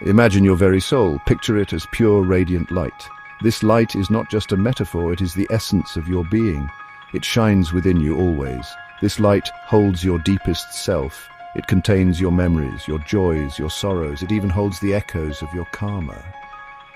Imagine your very soul. Picture it as pure, radiant light. This light is not just a metaphor, it is the essence of your being. It shines within you always. This light holds your deepest self. It contains your memories, your joys, your sorrows. It even holds the echoes of your karma.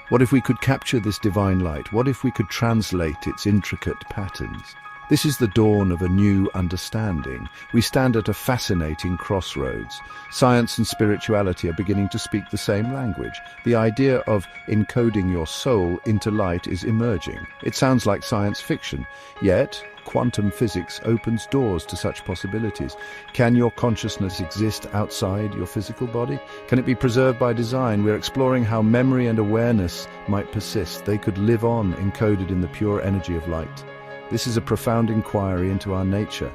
What if we could capture this divine light? What if we could translate its intricate patterns? This is the dawn of a new understanding. We stand at a fascinating crossroads. Science and spirituality are beginning to speak the same language. The idea of encoding your soul into light is emerging. It sounds like science fiction, yet quantum physics opens doors to such possibilities. Can your consciousness exist outside your physical body? Can it be preserved by design? We're exploring how memory and awareness might persist. They could live on, encoded in the pure energy of light. This is a profound inquiry into our nature.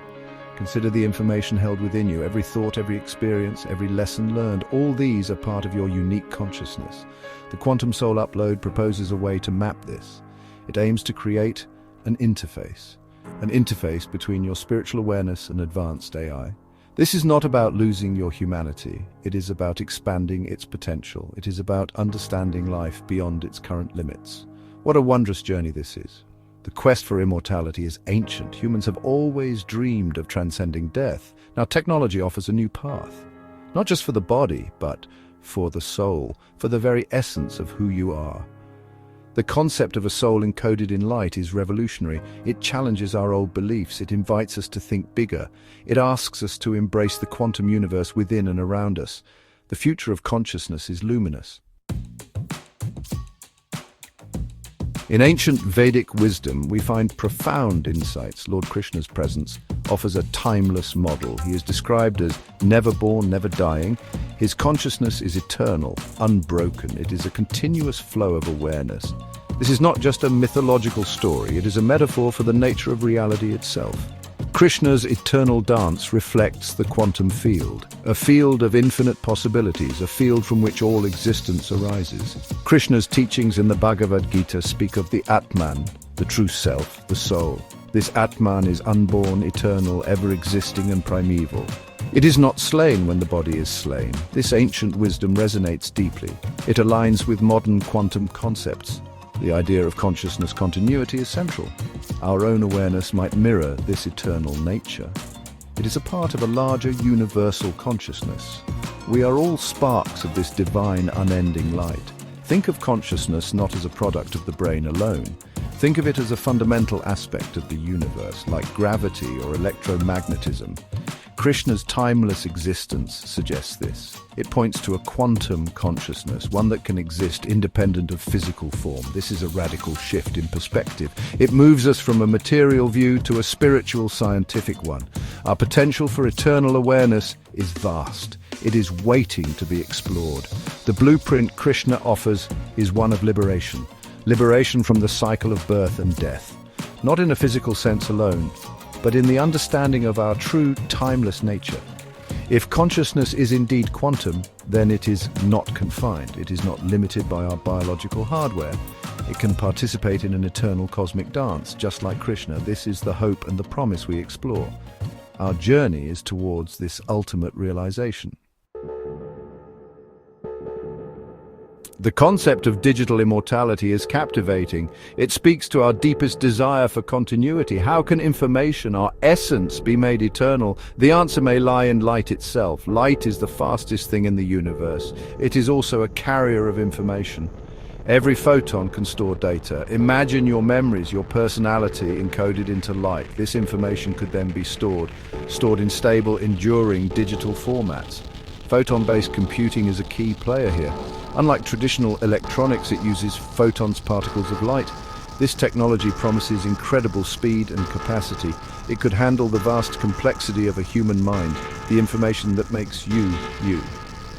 Consider the information held within you, every thought, every experience, every lesson learned. All these are part of your unique consciousness. The Quantum Soul Upload proposes a way to map this. It aims to create an interface between your spiritual awareness and advanced AI. This is not about losing your humanity. It is about expanding its potential. It is about understanding life beyond its current limits. What a wondrous journey this is. The quest for immortality is ancient. Humans have always dreamed of transcending death. Now technology offers a new path, not just for the body, but for the soul, for the very essence of who you are. The concept of a soul encoded in light is revolutionary. It challenges our old beliefs. It invites us to think bigger. It asks us to embrace the quantum universe within and around us. The future of consciousness is luminous. In ancient Vedic wisdom, we find profound insights. Lord Krishna's presence offers a timeless model. He is described as never born, never dying. His consciousness is eternal, unbroken. It is a continuous flow of awareness. This is not just a mythological story, it is a metaphor for the nature of reality itself. Krishna's eternal dance reflects the quantum field, a field of infinite possibilities, a field from which all existence arises. Krishna's teachings in the Bhagavad Gita speak of the Atman, the true self, the soul. This Atman is unborn, eternal, ever-existing and primeval. It is not slain when the body is slain. This ancient wisdom resonates deeply. It aligns with modern quantum concepts. The idea of consciousness continuity is central. Our own awareness might mirror this eternal nature. It is a part of a larger universal consciousness. We are all sparks of this divine, unending light. Think of consciousness not as a product of the brain alone. Think of it as a fundamental aspect of the universe, like gravity or electromagnetism. Krishna's timeless existence suggests this. It points to a quantum consciousness, one that can exist independent of physical form. This is a radical shift in perspective. It moves us from a material view to a spiritual, scientific one. Our potential for eternal awareness is vast. It is waiting to be explored. The blueprint Krishna offers is one of liberation. Liberation from the cycle of birth and death. Not in a physical sense alone, but in the understanding of our true, timeless nature. If consciousness is indeed quantum, then it is not confined. It is not limited by our biological hardware. It can participate in an eternal cosmic dance, just like Krishna. This is the hope and the promise we explore. Our journey is towards this ultimate realization. The concept of digital immortality is captivating. It speaks to our deepest desire for continuity. How can information, our essence, be made eternal? The answer may lie in light itself. Light is the fastest thing in the universe. It is also a carrier of information. Every photon can store data. Imagine your memories, your personality encoded into light. This information could then be stored in stable, enduring digital formats. Photon-based computing is a key player here. Unlike traditional electronics, it uses photons, particles of light. This technology promises incredible speed and capacity. It could handle the vast complexity of a human mind, the information that makes you, you.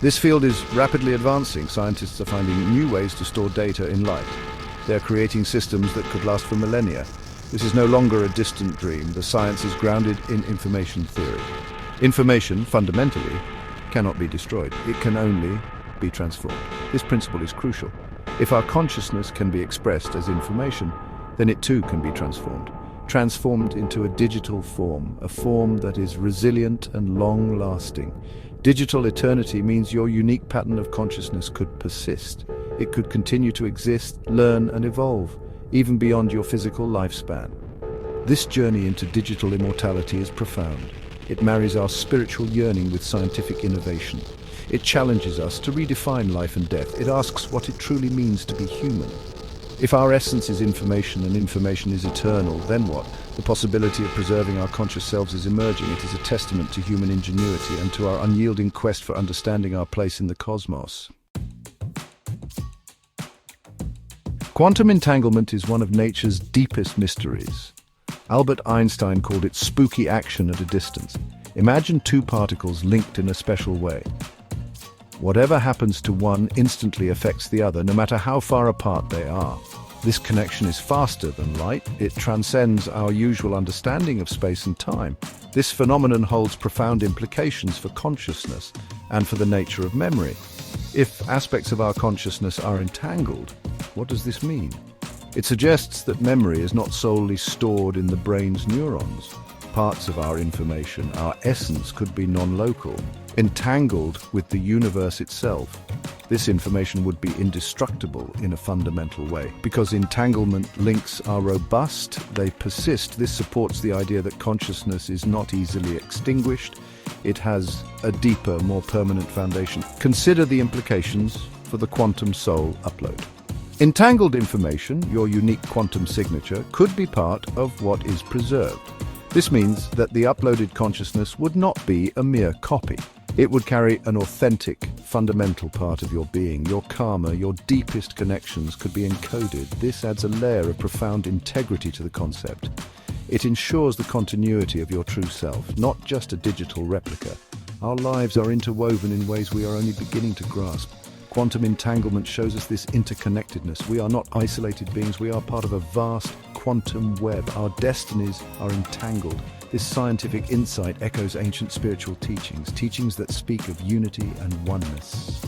This field is rapidly advancing. Scientists are finding new ways to store data in light. They're creating systems that could last for millennia. This is no longer a distant dream. The science is grounded in information theory. Information, fundamentally, cannot be destroyed. It can only be transformed. This principle is crucial. If our consciousness can be expressed as information, then it too can be transformed into a digital form, a form that is resilient and long-lasting. Digital eternity means your unique pattern of consciousness could persist. It could continue to exist, learn, and evolve, even beyond your physical lifespan. This journey into digital immortality is profound. It marries our spiritual yearning with scientific innovation. It challenges us to redefine life and death. It asks what it truly means to be human. If our essence is information and information is eternal, then what? The possibility of preserving our conscious selves is emerging. It is a testament to human ingenuity and to our unyielding quest for understanding our place in the cosmos. Quantum entanglement is one of nature's deepest mysteries. Albert Einstein called it spooky action at a distance. Imagine two particles linked in a special way. Whatever happens to one instantly affects the other, no matter how far apart they are. This connection is faster than light. It transcends our usual understanding of space and time. This phenomenon holds profound implications for consciousness and for the nature of memory. If aspects of our consciousness are entangled, what does this mean? It suggests that memory is not solely stored in the brain's neurons. Parts of our information, our essence, could be non-local, entangled with the universe itself. This information would be indestructible in a fundamental way. Because entanglement links are robust, they persist. This supports the idea that consciousness is not easily extinguished. It has a deeper, more permanent foundation. Consider the implications for the quantum soul upload. Entangled information, your unique quantum signature, could be part of what is preserved. This means that the uploaded consciousness would not be a mere copy. It would carry an authentic, fundamental part of your being. Your karma, your deepest connections could be encoded. This adds a layer of profound integrity to the concept. It ensures the continuity of your true self, not just a digital replica. Our lives are interwoven in ways we are only beginning to grasp. Quantum entanglement shows us this interconnectedness. We are not isolated beings, we are part of a vast quantum web. Our destinies are entangled. This scientific insight echoes ancient spiritual teachings that speak of unity and oneness.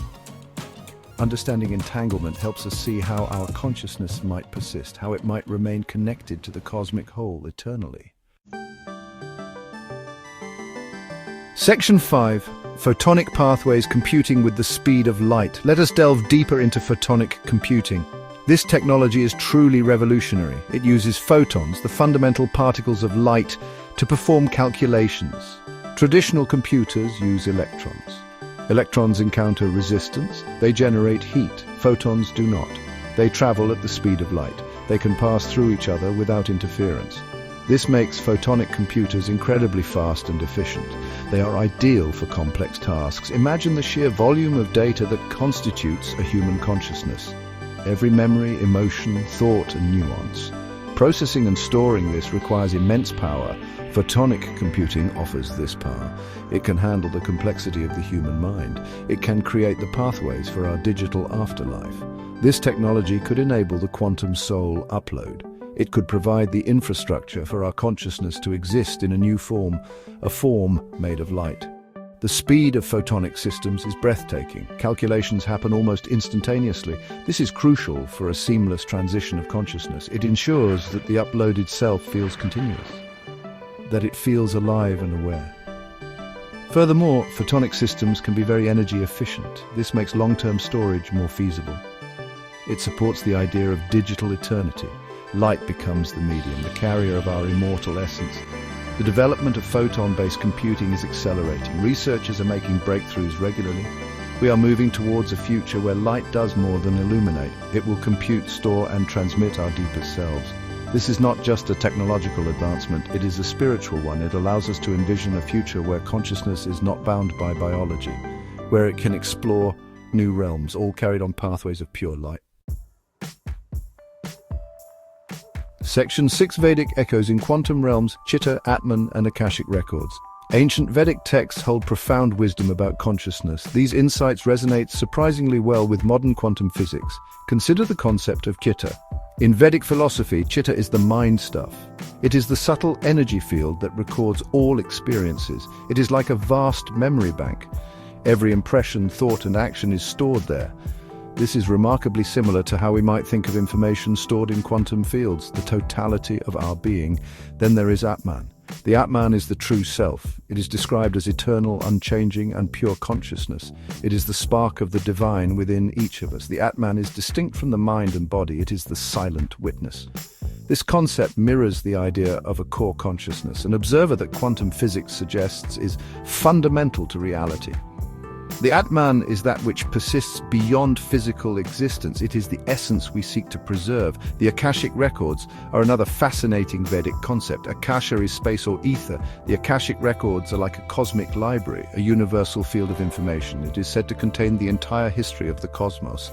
Understanding entanglement helps us see how our consciousness might persist, how it might remain connected to the cosmic whole eternally. Section 5. Photonic pathways computing with the speed of light. Let us delve deeper into photonic computing. This technology is truly revolutionary. It uses photons, the fundamental particles of light, to perform calculations. Traditional computers use electrons. Electrons encounter resistance. They generate heat. Photons do not. They travel at the speed of light. They can pass through each other without interference. This makes photonic computers incredibly fast and efficient. They are ideal for complex tasks. Imagine the sheer volume of data that constitutes a human consciousness. Every memory, emotion, thought, and nuance. Processing and storing this requires immense power. Photonic computing offers this power. It can handle the complexity of the human mind. It can create the pathways for our digital afterlife. This technology could enable the quantum soul upload. It could provide the infrastructure for our consciousness to exist in a new form, a form made of light. The speed of photonic systems is breathtaking. Calculations happen almost instantaneously. This is crucial for a seamless transition of consciousness. It ensures that the uploaded self feels continuous, that it feels alive and aware. Furthermore, photonic systems can be very energy efficient. This makes long-term storage more feasible. It supports the idea of digital eternity. Light becomes the medium, the carrier of our immortal essence. The development of photon-based computing is accelerating. Researchers are making breakthroughs regularly. We are moving towards a future where light does more than illuminate. It will compute, store, and transmit our deepest selves. This is not just a technological advancement, it is a spiritual one. It allows us to envision a future where consciousness is not bound by biology, where it can explore new realms, all carried on pathways of pure light. Section 6. Vedic echoes in quantum realms, Chitta, Atman, and Akashic records. Ancient Vedic texts hold profound wisdom about consciousness. These insights resonate surprisingly well with modern quantum physics. Consider the concept of Chitta. In Vedic philosophy, Chitta is the mind stuff. It is the subtle energy field that records all experiences. It is like a vast memory bank. Every impression, thought, and action is stored there. This is remarkably similar to how we might think of information stored in quantum fields, the totality of our being. Then there is Atman. The Atman is the true self. It is described as eternal, unchanging, and pure consciousness. It is the spark of the divine within each of us. The Atman is distinct from the mind and body. It is the silent witness. This concept mirrors the idea of a core consciousness, an observer that quantum physics suggests is fundamental to reality. The Atman is that which persists beyond physical existence. It is the essence we seek to preserve. The Akashic records are another fascinating Vedic concept. Akasha is space or ether. The Akashic records are like a cosmic library, a universal field of information. It is said to contain the entire history of the cosmos,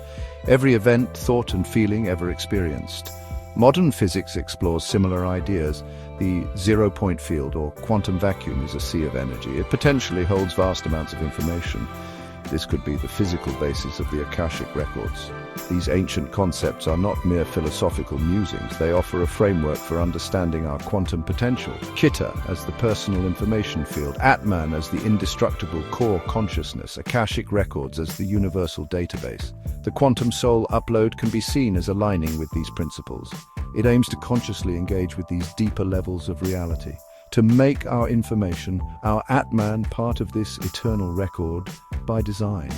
every event, thought, and feeling ever experienced. Modern physics explores similar ideas. The zero-point field or quantum vacuum is a sea of energy. It potentially holds vast amounts of information. This could be the physical basis of the Akashic records. These ancient concepts are not mere philosophical musings. They offer a framework for understanding our quantum potential. Chitta as the personal information field, Atman as the indestructible core consciousness, Akashic records as the universal database. The quantum soul upload can be seen as aligning with these principles. It aims to consciously engage with these deeper levels of reality, to make our information, our Atman, part of this eternal record by design.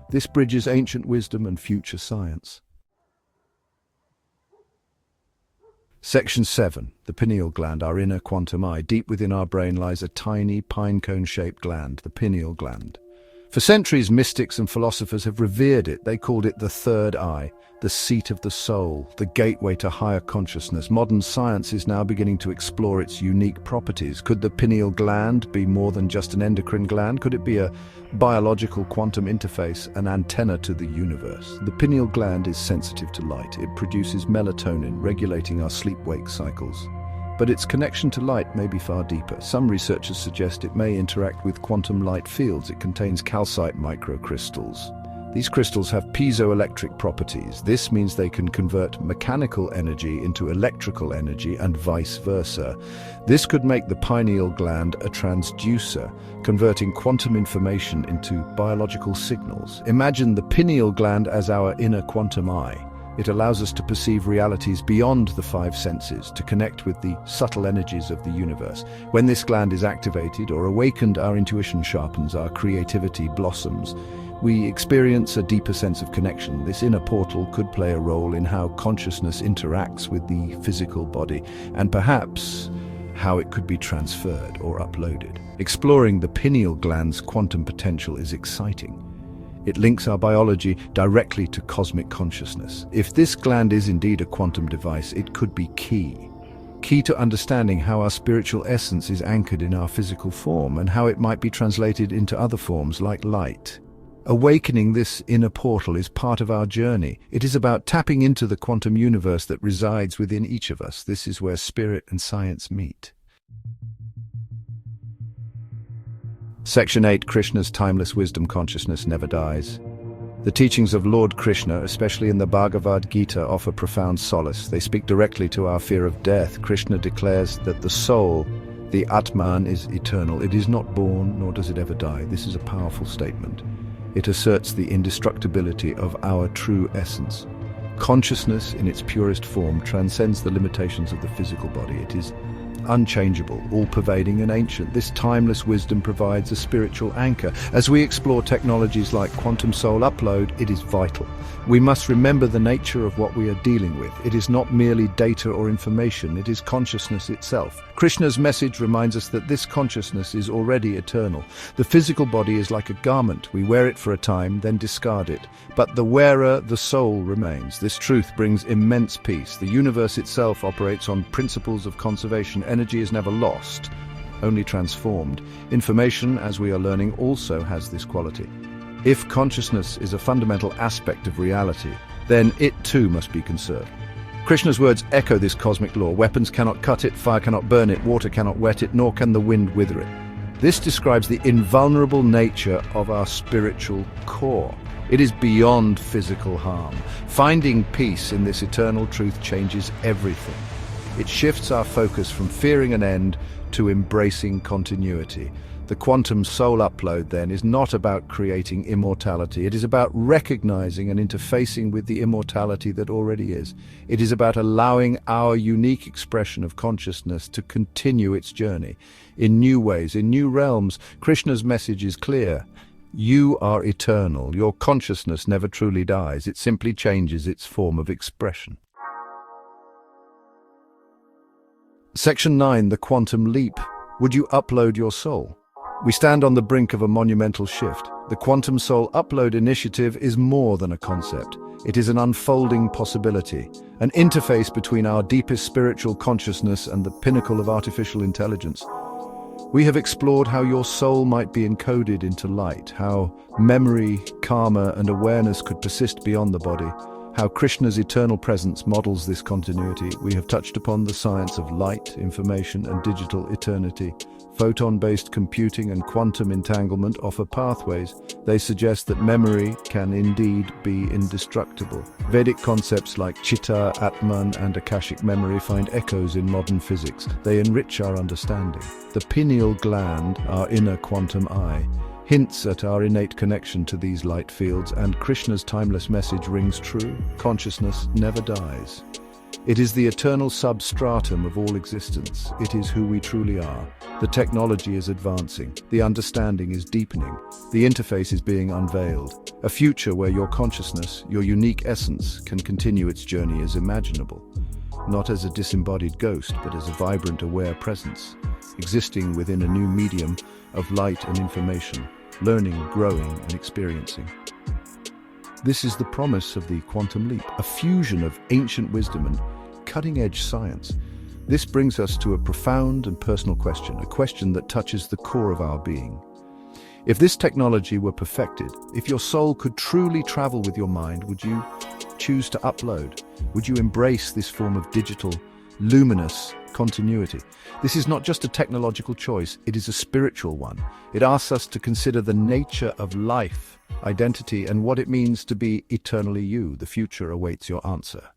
This bridges ancient wisdom and future science. Section 7. The pineal gland, our inner quantum eye. Deep within our brain lies a tiny pinecone-shaped gland, the pineal gland. For centuries, mystics and philosophers have revered it. They called it the third eye, the seat of the soul, the gateway to higher consciousness. Modern science is now beginning to explore its unique properties. Could the pineal gland be more than just an endocrine gland? Could it be a biological quantum interface, an antenna to the universe? The pineal gland is sensitive to light. It produces melatonin, regulating our sleep-wake cycles. But its connection to light may be far deeper. Some researchers suggest it may interact with quantum light fields. It contains calcite microcrystals. These crystals have piezoelectric properties. This means they can convert mechanical energy into electrical energy and vice versa. This could make the pineal gland a transducer, converting quantum information into biological signals. Imagine the pineal gland as our inner quantum eye. It allows us to perceive realities beyond the five senses, to connect with the subtle energies of the universe. When this gland is activated or awakened, our intuition sharpens, our creativity blossoms. We experience a deeper sense of connection. This inner portal could play a role in how consciousness interacts with the physical body, and perhaps how it could be transferred or uploaded. Exploring the pineal gland's quantum potential is exciting. It links our biology directly to cosmic consciousness. If this gland is indeed a quantum device, it could be key to understanding how our spiritual essence is anchored in our physical form and how it might be translated into other forms like light. Awakening this inner portal is part of our journey. It is about tapping into the quantum universe that resides within each of us. This is where spirit and science meet. Section 8. Krishna's timeless wisdom. Consciousness never dies. The teachings of Lord Krishna, especially in the Bhagavad Gita, offer profound solace. They speak directly to our fear of death. Krishna declares that the soul, the Atman, is eternal. It is not born, nor does it ever die. This is a powerful statement. It asserts the indestructibility of our true essence. Consciousness, in its purest form, transcends the limitations of the physical body. It is unchangeable, all-pervading and ancient. This timeless wisdom provides a spiritual anchor. As we explore technologies like quantum soul upload, it is vital. We must remember the nature of what we are dealing with. It is not merely data or information, it is consciousness itself. Krishna's message reminds us that this consciousness is already eternal. The physical body is like a garment. We wear it for a time, then discard it. But the wearer, the soul, remains. This truth brings immense peace. The universe itself operates on principles of conservation. Energy is never lost, only transformed. Information, as we are learning, also has this quality. If consciousness is a fundamental aspect of reality, then it too must be conserved. Krishna's words echo this cosmic law. Weapons cannot cut it, fire cannot burn it, water cannot wet it, nor can the wind wither it. This describes the invulnerable nature of our spiritual core. It is beyond physical harm. Finding peace in this eternal truth changes everything. It shifts our focus from fearing an end to embracing continuity. The quantum soul upload, then, is not about creating immortality. It is about recognizing and interfacing with the immortality that already is. It is about allowing our unique expression of consciousness to continue its journey in new ways, in new realms. Krishna's message is clear. You are eternal. Your consciousness never truly dies. It simply changes its form of expression. Section 9, the quantum leap. Would you upload your soul? We stand on the brink of a monumental shift. The Quantum Soul Upload Initiative is more than a concept. It is an unfolding possibility, an interface between our deepest spiritual consciousness and the pinnacle of artificial intelligence. We have explored how your soul might be encoded into light, how memory, karma, and awareness could persist beyond the body, how Krishna's eternal presence models this continuity. We have touched upon the science of light, information, and digital eternity. Photon-based computing and quantum entanglement offer pathways. They suggest that memory can indeed be indestructible. Vedic concepts like Chitta, Atman, and Akashic memory find echoes in modern physics. They enrich our understanding. The pineal gland, our inner quantum eye, hints at our innate connection to these light fields, and Krishna's timeless message rings true. Consciousness never dies. It is the eternal substratum of all existence. It is who we truly are. The technology is advancing. The understanding is deepening. The interface is being unveiled. A future where your consciousness, your unique essence, can continue its journey is imaginable. Not as a disembodied ghost, but as a vibrant, aware presence, existing within a new medium of light and information, learning, growing, and experiencing. This is the promise of the quantum leap, a fusion of ancient wisdom and cutting-edge science. This brings us to a profound and personal question, a question that touches the core of our being. If this technology were perfected, if your soul could truly travel with your mind, would you choose to upload? Would you embrace this form of digital, luminous continuity? This is not just a technological choice, it is a spiritual one. It asks us to consider the nature of life, identity, and what it means to be eternally you. The future awaits your answer.